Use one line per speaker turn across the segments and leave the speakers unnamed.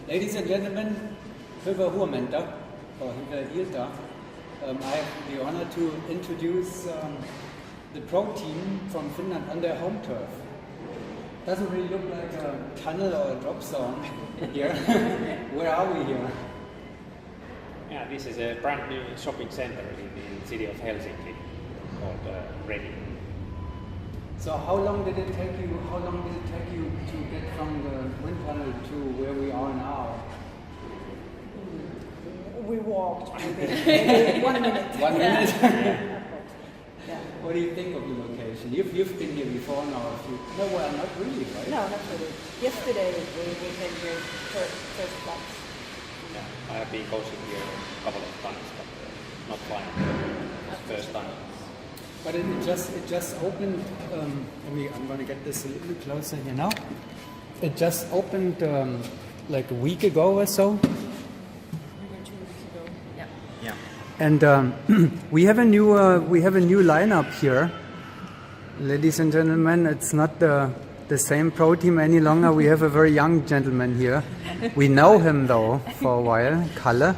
Ladies and gentlemen, hyvä huomenta, or hyvää iltaa. I have the honor to introduce the pro team from Finland on their home turf. Doesn't really look like a tunnel or a drop zone here. Where are we here?
Yeah, this is a brand new shopping center in the city of Helsinki called Ready.
So how long did it take you to get from the wind tunnel to where we are now?
We walked maybe 1 minute.
1 minute?
Yeah.
What do you think of the location? You've been here before now. No, well, not really, right?
No, not really. Yesterday we came here first class.
Yeah, I have been coaching here a couple of times, but not flying. First time.
But it just opened. I'm going to get this a little bit closer here now. It just opened like a week ago or so.
2 weeks ago. Yeah.
Yeah.
And we have a new lineup here, ladies and gentlemen. It's not the same pro team any longer. We have a very young gentleman here. We know him though for a while, Kalle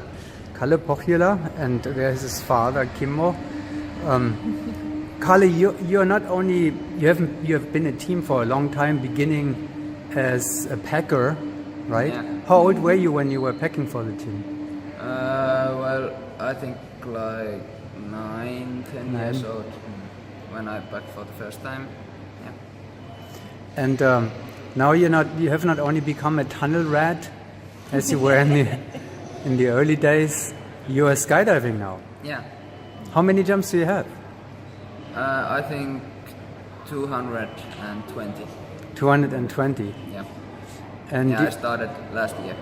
Pohjola, and there's his father Kimmo. Kalle, you have been a team for a long time, beginning as a packer, right?
Yeah.
How old were you when you were packing for the team?
Well, I think like 9-10 years old when I packed for the first time. Yeah.
And now you have not only become a tunnel rat, as you were in the early days. You are skydiving now.
Yeah.
How many jumps do you have?
I think 220.
220.
Yeah.
And
I started last year.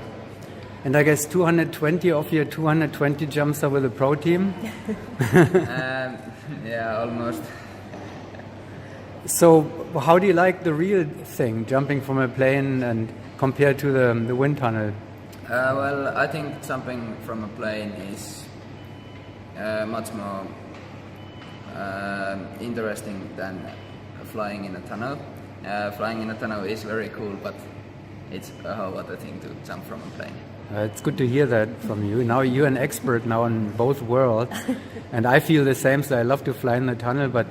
And I guess 220 of your 220 jumps are with the pro team.
Yeah, almost.
So how do you like the real thing, jumping from a plane and compared to the wind tunnel?
Well, I think jumping from a plane is much more interesting than flying in a tunnel. Flying in a tunnel is very cool, but it's a whole other thing to jump from a plane.
It's good to hear that from you. Now you're an expert now in both worlds, and I feel the same. So I love to fly in the tunnel, but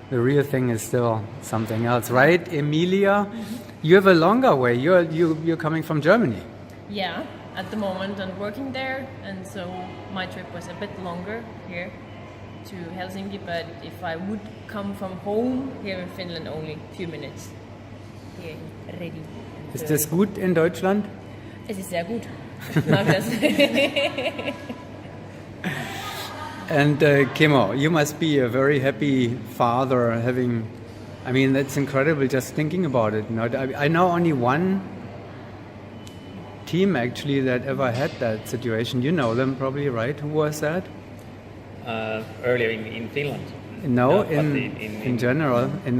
the real thing is still something else, right, Emilia? You have a longer way. You're coming from Germany.
Yeah, at the moment I'm working there, and so my trip was a bit longer here to Helsinki, but if I would come from home here in Finland, only a few minutes here in Ready.
Ist das gut in Deutschland?
Es ist sehr gut. Ich mag das.
And Kimmo, you must be a very happy father having, I mean, that's incredible just thinking about it. I know only one team actually that ever had that situation. You know them probably, right? Who was that?
Earlier in Finland.
No,
but
in general.
In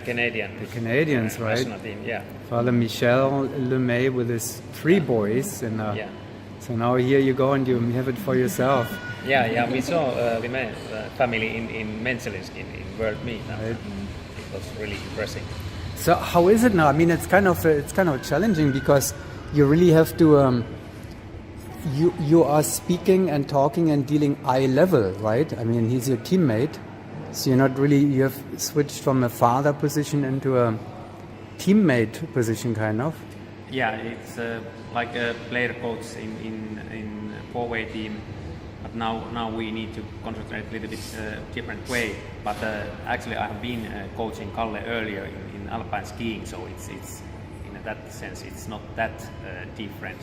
Canadian.
The Canadians, right?
National team, yeah.
Father Michel Lemay with his 3 boys. And,
Yeah.
So now here you go and you have it for yourself.
Yeah, we saw Lemay family in Menzelinsk in World Meet.
Right.
It was really impressive.
So how is it now? I mean, it's kind of challenging because you really have to. You are speaking and talking and dealing eye level, right? I mean, he's your teammate, so you have switched from a father position into a teammate position, kind of.
Yeah, it's like a player coach in 4-way team, but now we need to concentrate a little bit different way. But actually, I have been coaching Kalle earlier in alpine skiing, so it's in that sense it's not that different.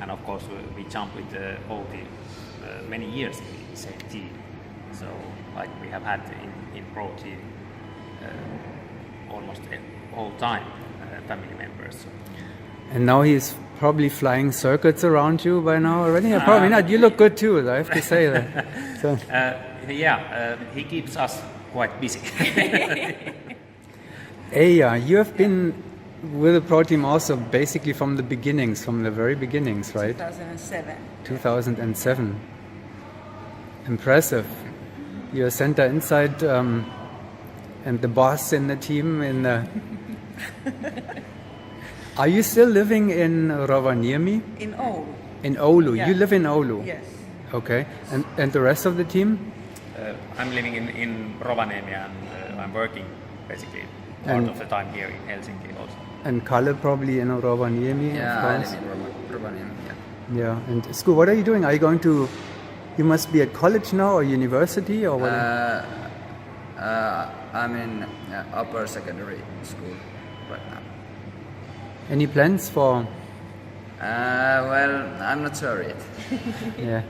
And of course, we jump with the whole team many years in the same team. So, like we have had in pro team almost all time family members. So.
And now he's probably flying circuits around you by now already. Probably not. You look good too, I have to say that. So.
He keeps us quite busy.
Eija, you have been with the pro team also basically from the very beginnings, right?
2007.
2007. Impressive. You're center inside and the boss in the team in the Are you still living in Rovaniemi?
In Oulu.
In Oulu.
Yeah.
You live in Oulu?
Yes.
Okay. And the rest of the team?
I'm living in Rovaniemi and I'm working basically part of the time here in Helsinki also.
And Kalle probably in Rovaniemi,
Yeah,
of
I
course.
live in Rovaniemi, yeah.
Yeah. And school, what are you doing? Are you going to... You must be at college now or university or what?
I'm in upper secondary school right now.
Any plans for...
Well, I'm not sure yet.
Yeah.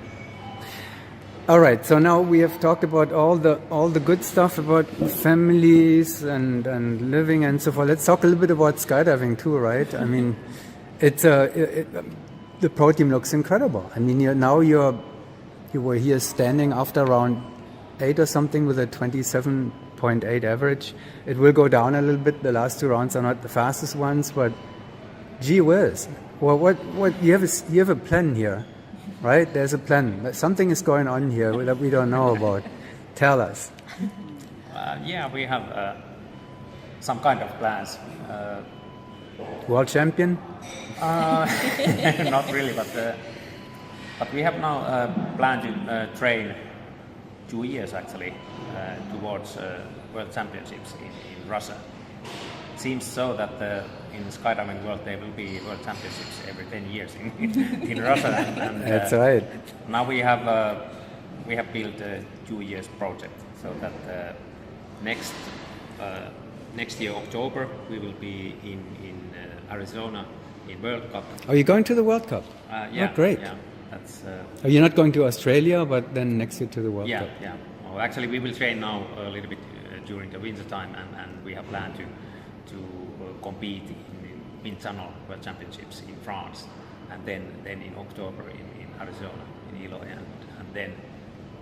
All right. So now we have talked about all the good stuff about families and living and so forth. Let's talk a little bit about skydiving too, right? I mean, it's the pro team looks incredible. I mean, you were here standing after round 8 or something with a 27.8 average. It will go down a little bit. The last 2 rounds are not the fastest ones, but gee whiz. Well, what you have a plan here, right? There's a plan. Something is going on here that we don't know about. Tell us.
Yeah, we have some kind of plans.
World champion?
Not really, but we have now planned to train 2 years actually towards World Championships in Russia. Seems so that in skydiving world there will be World Championships every 10 years in Russia. And,
That's right.
Now we have built a 2 years project so that next year October we will be in Arizona in World Cup.
Are you going to the World Cup?
Yeah,
Oh, great.
Yeah, that's.
Are you not going to Australia, but then next year to the World Cup?
Yeah. Well, actually, we will train now a little bit during the winter time, and we have planned to compete in Wind Channel World Championships in France, and then in October in Arizona in Eloy, and then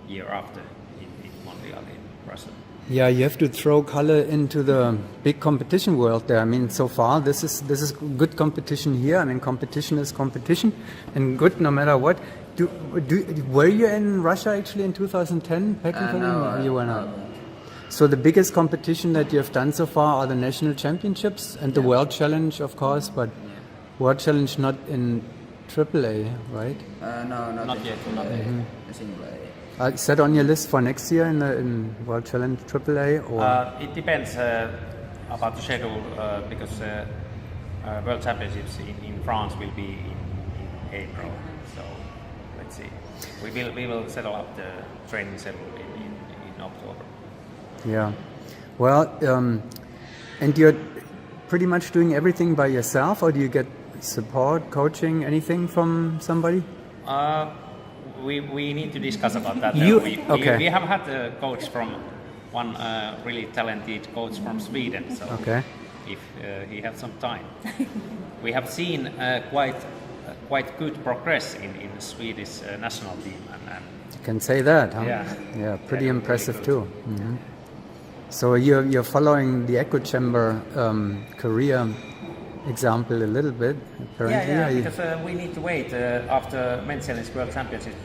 year after in Montreal in Russia.
Yeah, you have to throw Kalle into the big competition world there. I mean, so far this is good competition here. I mean, competition is competition, and good no matter what. Were you in Russia actually in 2010? Technically,
No,
you were not.
no.
So the biggest competition that you have done so far are the national championships and the World Challenge, of course, but World Challenge not in AAA, right?
No,
Not yet. Not yet.
A single A.
Is that on your list for next year in World Challenge AAA? Or?
It depends about the schedule because World Championships in France will be in April. So let's see. We will settle up the training schedule in October.
Yeah. Well, and you're pretty much doing everything by yourself, or do you get support, coaching, anything from somebody?
We need to discuss about that.
Okay.
We have had a coach from one really talented coach from Sweden. So
Okay.
if he has some time, we have seen quite good progress in the Swedish national team. And
You can say that, huh?
Yeah.
Yeah, pretty
Yeah,
impressive
really
too. Hmm. So you're following the echo chamber career example a little bit, apparently.
yeah,
Are you-
because we need to wait after men's challenge World Championships.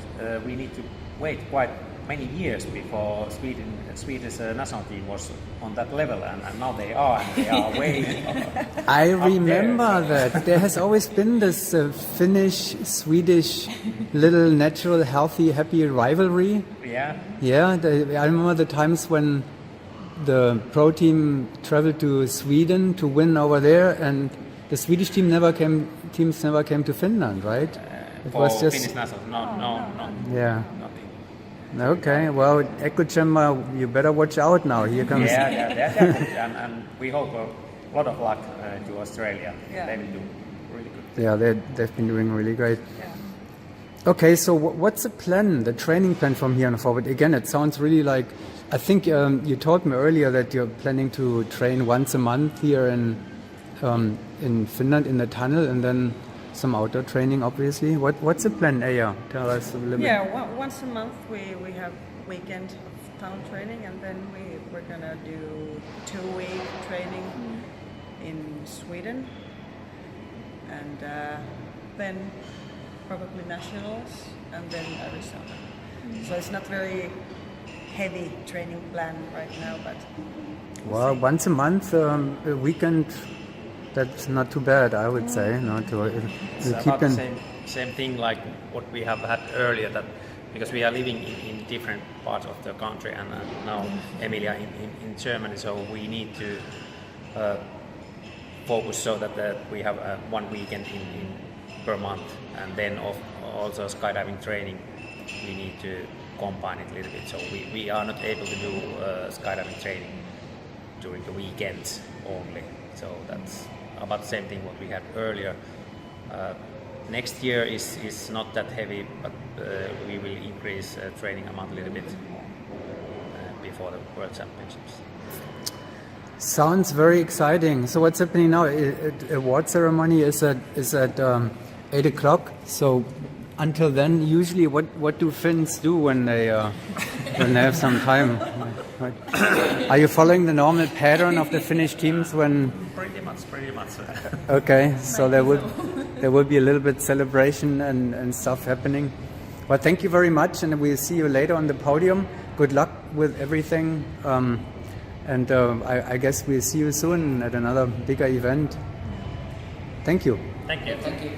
We need to wait quite many years before Swedish national team was on that level, and now they are way.
I
up there,
remember
so-
that. There has always been this Finnish-Swedish little natural, healthy, happy rivalry.
Yeah.
Yeah, I remember the times when the pro team traveled to Sweden to win over there, and the Swedish teams never came to Finland, right? It
For Finnish national, no.
Yeah.
Nothing.
Okay, well, Echo Chamber, you better watch out now. Here comes.
Yeah, definitely. and we hope a lot of luck to Australia.
Yeah.
They will do really good.
Yeah, they've been doing really great. Okay, so what's the plan, the training plan from here on forward? Again, it sounds really like, I think you told me earlier that you're planning to train once a month here in Finland in the tunnel, and then some outdoor training, obviously. What's the plan, Aya? Tell us a little bit.
Yeah, once a month we have weekend of town training, and then we're gonna do 2-week training in Sweden, and then probably nationals, and then Arizona. So it's not very heavy training plan right now, but
Well, once a month, a weekend that's not too bad, I would say. No, to
It's about the same thing like what we have had earlier, that because we are living in different parts of the country, and now Emilia in Germany, so we need to focus so that we have one weekend per month, and then also skydiving training we need to combine it a little bit, so we are not able to do skydiving training during the weekends only, so that's about the same thing what we had earlier. Next year is not that heavy, but we will increase training amount a little bit before the World Championships.
Sounds very exciting. So what's happening now? Award ceremony is at 8 o'clock. So until then, usually what do Finns do when they have some time? Right. Are you following the normal pattern of the Finnish teams when?
Pretty much.
Okay, so there will be a little bit celebration and stuff happening. Well, thank you very much, and we'll see you later on the podium. Good luck with everything, and I guess we'll see you soon at another bigger event. Thank you.
Thank you.
Thank you.